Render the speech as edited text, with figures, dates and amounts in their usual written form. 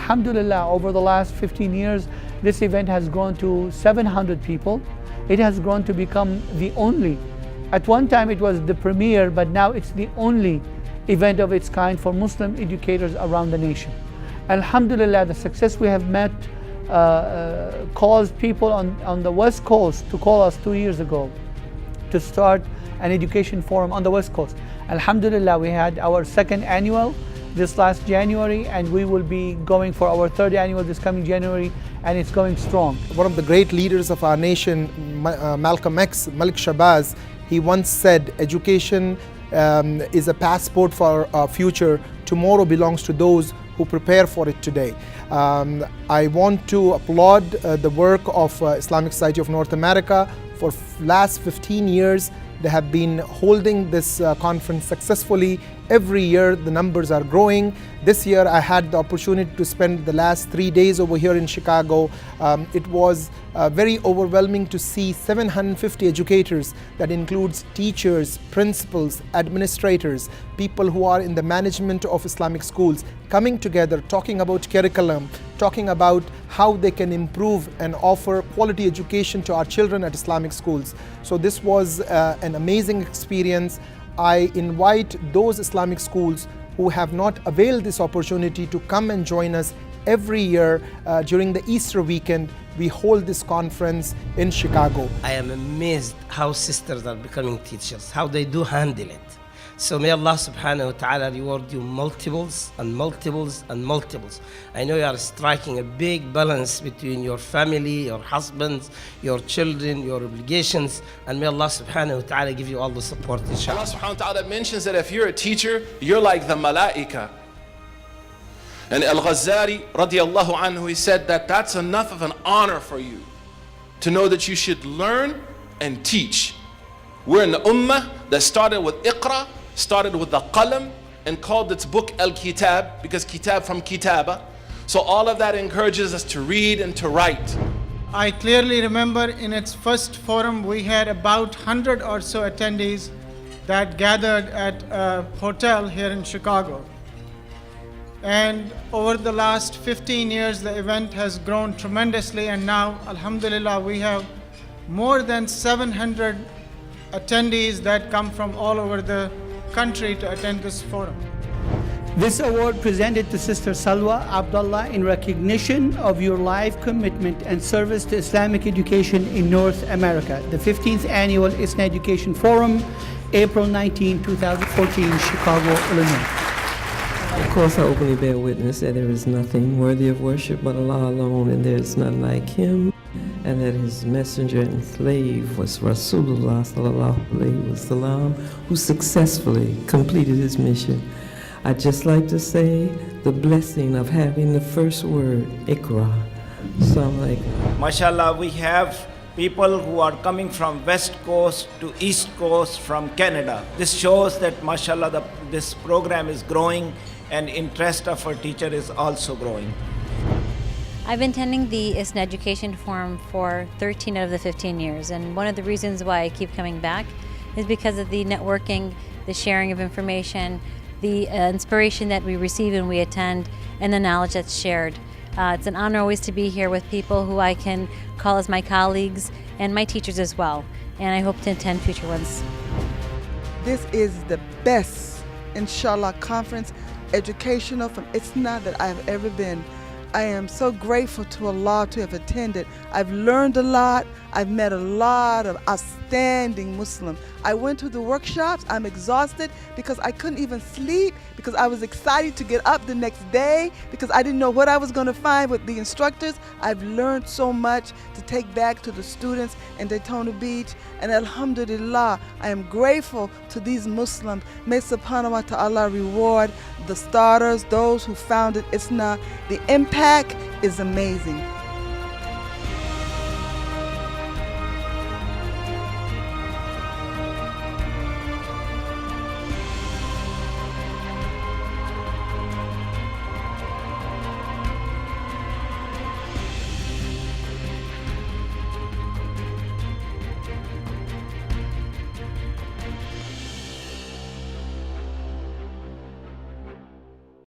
alhamdulillah, over the last 15 years, this event has grown to 700 people. It has grown to become the only, at one time it was the premier, but now it's the only event of its kind for Muslim educators around the nation. Alhamdulillah, the success we have met caused people on the West Coast to call us 2 years ago to start an education forum on the West Coast. Alhamdulillah, we had our second annual this last January, and we will be going for our third annual this coming January, and it's going strong. One of the great leaders of our nation, Malcolm X, Malik Shabazz, he once said, education is a passport for our future. Tomorrow belongs to those who prepare for it today. I want to applaud the work of Islamic Society of North America. For last 15 years, they have been holding this conference successfully. Every year the numbers are growing. This year I had the opportunity to spend the last 3 days over here in Chicago. It was very overwhelming to see 750 educators. That includes teachers, principals, administrators, people who are in the management of Islamic schools, coming together, talking about curriculum, talking about how they can improve and offer quality education to our children at Islamic schools. So this was an amazing experience. I invite those Islamic schools who have not availed this opportunity to come and join us every year during the Easter weekend. We hold this conference in Chicago. I am amazed how sisters are becoming teachers, how they do handle it. So may Allah subhanahu wa ta'ala reward you multiples and multiples and multiples. I know you are striking a big balance between your family, your husbands, your children, your obligations, and may Allah subhanahu wa ta'ala give you all the support, inshallah. Allah subhanahu wa ta'ala mentions that if you're a teacher, you're like the malaika. And Al-Ghazali radiallahu anhu, he said that that's enough of an honor for you to know that you should learn and teach. We're in the ummah that started with Iqra, started with the qalam, and called its book Al-Kitab, because kitab from kitaba. So all of that encourages us to read and to write. I clearly remember in its first forum we had about 100 or so attendees that gathered at a hotel here in Chicago. And over the last 15 years the event has grown tremendously, and now alhamdulillah we have more than 700 attendees that come from all over the country to attend this forum. This award presented to Sister Salwa Abdullah in recognition of your life commitment and service to Islamic education in North America. The 15th Annual ISNA Education Forum, April 19, 2014, Chicago, Illinois. Of course, I openly bear witness that there is nothing worthy of worship but Allah alone, and there is none like Him, and that His messenger and slave was Rasulullah sallallahu alaihi wasallam, who successfully completed His mission. I'd just like to say the blessing of having the first word, Iqra. Assalamu alaikum. MashaAllah, we have people who are coming from West Coast to East Coast from Canada. This shows that MashaAllah, this program is growing, and interest of our teacher is also growing. I've been attending the ISNA Education Forum for 13 out of the 15 years, and one of the reasons why I keep coming back is because of the networking, the sharing of information, the inspiration that we receive when we attend, and the knowledge that's shared. It's an honor always to be here with people who I can call as my colleagues and my teachers as well, and I hope to attend future ones. This is the best, inshallah, conference educational from ISNA that I have ever been. I am so grateful to Allah to have attended. I've learned a lot. I've met a lot of outstanding Muslims. I went to the workshops. I'm exhausted because I couldn't even sleep because I was excited to get up the next day because I didn't know what I was going to find with the instructors. I've learned so much to take back to the students in Daytona Beach, and alhamdulillah, I am grateful to these Muslims. May subhanahu wa ta'ala reward the starters, those who founded ISNA. The impact is amazing.